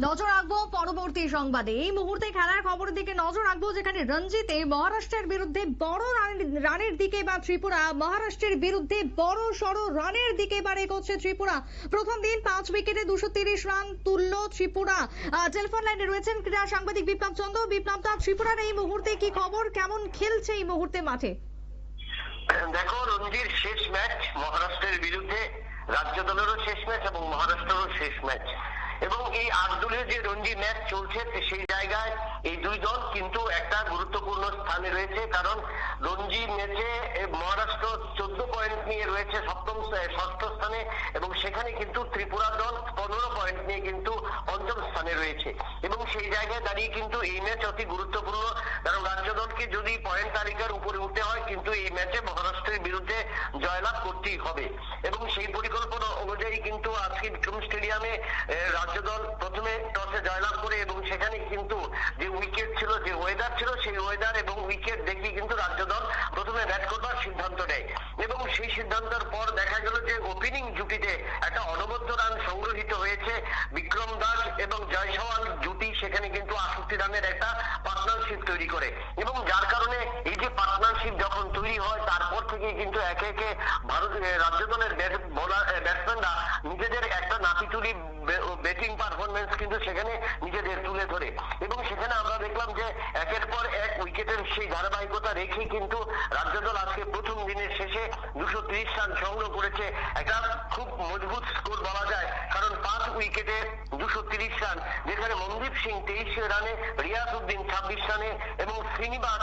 নজর রাখবো পরবর্তী সংবাদে। এই মুহূর্তে খেলার খবরের দিকে নজর রাখবো, যেখানে রঞ্জিতে মহারাষ্ট্রের বিরুদ্ধে বড় রানের দিকে বা ত্রিপুরা মহারাষ্ট্রের বিরুদ্ধে বড় সড় রানের দিকে এবার এগোচ্ছে ত্রিপুরা। প্রথম দিন 5 উইকেটে 230 রান তুলল ত্রিপুরা। টেলিফোন লাইনে রয়েছেন ক্রীড়া সাংবাদিক বিপ্লব চন্দ্র। বিপ্লব, ত্রিপুরার এই মুহূর্তে কি খবর, কেমন খেলছে এই মুহূর্তে মাঠে? দেখো, রঞ্জির শেষ ম্যাচ মহারাষ্ট্রের বিরুদ্ধে, রাজ্য দলেরও শেষ ম্যাচ এবং মহারাষ্ট্রেরও শেষ ম্যাচ, এবং এই 8 দলীয় যে রঞ্জি ম্যাচ চলছে সেই জায়গায় এই দুই দল কিন্তু একটা গুরুত্বপূর্ণ স্থানে রয়েছে। কারণ রঞ্জি ম্যাচে মহারাষ্ট্র 14 পয়েন্ট নিয়ে রয়েছে ষষ্ঠ স্থানে, এবং সেখানে কিন্তু ত্রিপুরা দল 15 পয়েন্ট নিয়ে কিন্তু পঞ্চম স্থানে রয়েছে। এবং সেই জায়গায় দাঁড়িয়ে কিন্তু এই ম্যাচ অতি গুরুত্বপূর্ণ, কারণ রাজ্য দলকে যদি পয়েন্ট তালিকার উপরে উঠতে হয় কিন্তু এই ম্যাচে মহারাষ্ট্রের বিরুদ্ধে জয়লাভ করতেই হবে। এবং সেই পরিকল্পনা অনুযায়ী কিন্তু আজকে বিক্রম স্টেডিয়ামে রাজ্য দল প্রথমে টসে জয়লাভ করে, এবং সেখানে কিন্তু যে উইকেট ছিল, যে ওয়েদার ছিল, সেই ওয়েদার এবং উইকেট দেখে কিন্তু রাজ্য দল প্রথমে ব্যাট করবার সিদ্ধান্ত নেয়। এবং সেই সিদ্ধান্তের পর দেখা গেল যে ওপেনিং জুটিতে একটা অনবদ্য রান সংগ্রহিত হয়েছে। বিক্রম দাস এবং জয়সওয়াল জুটি সেখানে কিন্তু 68 রানের একটা পার্টনারশিপ তৈরি করে, এবং যার কারণে এই যে পার্টনারশিপ যখন তৈরি হয় তারপর থেকে কিন্তু একে একে রাজ্য দলের ব্যাটসম্যানরা নিজেদের একটা নাতিতুলি ব্যাটিং পারফরমেন্স কিন্তু সেখানে নিজেদের তুলে ধরে। এবং সেখানে আমরা দেখলাম যে একের পর এক উইকেটের সেই ধারাবাহিকতা রেখে কিন্তু রাজ্য দল আজকে প্রথম দিনের শেষে 230 রান সংগ্রহ করেছে। একটা খুব মজবুত স্কোর বলা যায়, কারণ 5 উইকেটে 230 রান, যেখানে মনদীপ সিং 23 রানে, রিয়াজ উদ্দিন 26 রানে, এবং শ্রীনিবাস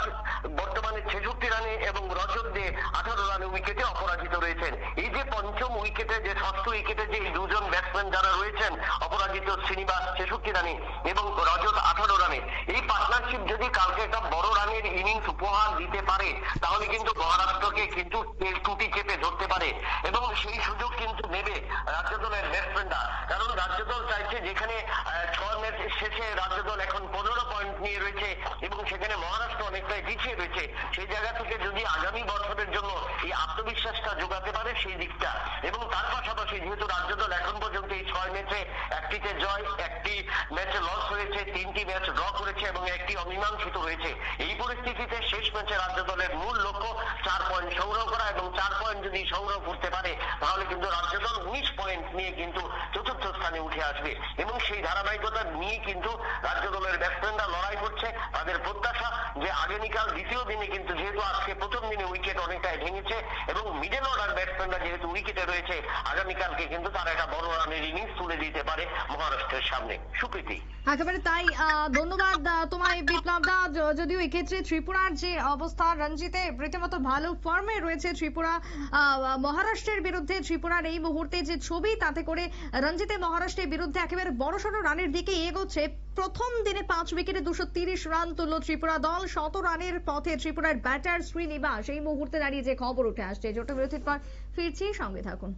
বর্তমানে 66 রানে, এবং রজত দে 18 রানে উইকেটে অপরাজিত রয়েছেন। এই যে পঞ্চম উইকেটে, যে ষষ্ঠ উইকেটে যে এই দুজন ব্যাটসম্যান যারা রয়েছেন অপরাজিত, শ্রীনিবাস 66 রানে এবং রজত 18 রানে, এই পার্টনারশিপ যদি কালকে একটা বড় রানের ইনিংস উপহার দিতে পারে তাহলে কিন্তু মহারাষ্ট্রকে কিন্তু টুটি চেপে ধরতে পারে, এবং সেই সুযোগ কিন্তু নেবে রাজ্য দলের ব্যাটসম্যানরা। কারণ রাজ্য দল চাইছে, যেখানে 6 ম্যাচ শেষে রাজ্য দল এখন 15 পয়েন্ট নিয়ে রয়েছে, এবং সেখানে মহারাষ্ট্র অনেকটাই পিছিয়ে রয়েছে, সেই জায়গা থেকে যদি আগামী বছরের জন্য এই আত্মবিশ্বাসটা যোগাতে পারে সেই দিকটা। এবং তার পাশাপাশি যেহেতু রাজ্য দল এখন পর্যন্ত এই 6 ম্যাচে একটিতে জয়, একটি ম্যাচে লস হয়েছে, 3টি ম্যাচ ড্র করেছে এবং একটি অমীমাংসিত হয়েছে, এই পরিস্থিতিতে শেষ ম্যাচে রাজ্য দলের মূল লক্ষ্য 4 পয়েন্ট সংগ্রহ করা, এবং 4 পয়েন্ট যদি সংগ্রহ করতে পারে তাহলে কিন্তু রাজ্য দল 19 পয়েন্ট নিয়ে কিন্তু চতুর্থ স্থানে উঠে আসবে। এবং সেই ধারাবাহিকতা নিয়ে কিন্তু রাজ্য দলের ব্যাটসম্যানরা লড়াই করছে। তাদের প্রত্যাশা যে আগামীকাল দ্বিতীয় দিনে কিন্তু, যেহেতু আজকে প্রথম দিনে উইকেট অনেকটাই ভেঙেছে এবং মিডল অর্ডার ব্যাটসম্যানরা যেহেতু উইকেটে রয়েছে, আগামীকালকে কিন্তু তারা একটা বড় রানের ইনিংস তুলে দিতে পারে মহারাষ্ট্রের সামনে। সুপ্রীতি, একেবারে তাই। ধন্যবাদ তোমায় বিপ্লব দা। যদিও এক্ষেত্রে ত্রিপুরার যে অবস্থা, রঞ্জিতে রীতিমতো ভালো ফর্মে রয়েছে ত্রিপুরা। মহারাষ্ট্রের বিরুদ্ধে ত্রিপুরার এই মুহূর্তে যে ছবি, তাতে করে রঞ্জিতে মহারাষ্ট্রের বিরুদ্ধে একেবারে বড়সড় রানের দিকে এগোচ্ছে। প্রথম দিনে 5 উইকেটে 230 রান তুলল ত্রিপুরা দল। 100 রানের পথে ত্রিপুরার ব্যাটার শ্রীনিবাস। এই মুহূর্তে দাঁড়িয়ে যে খবর উঠে আসছে, জোট বিরতির পর ফিরছি, সঙ্গে থাকুন।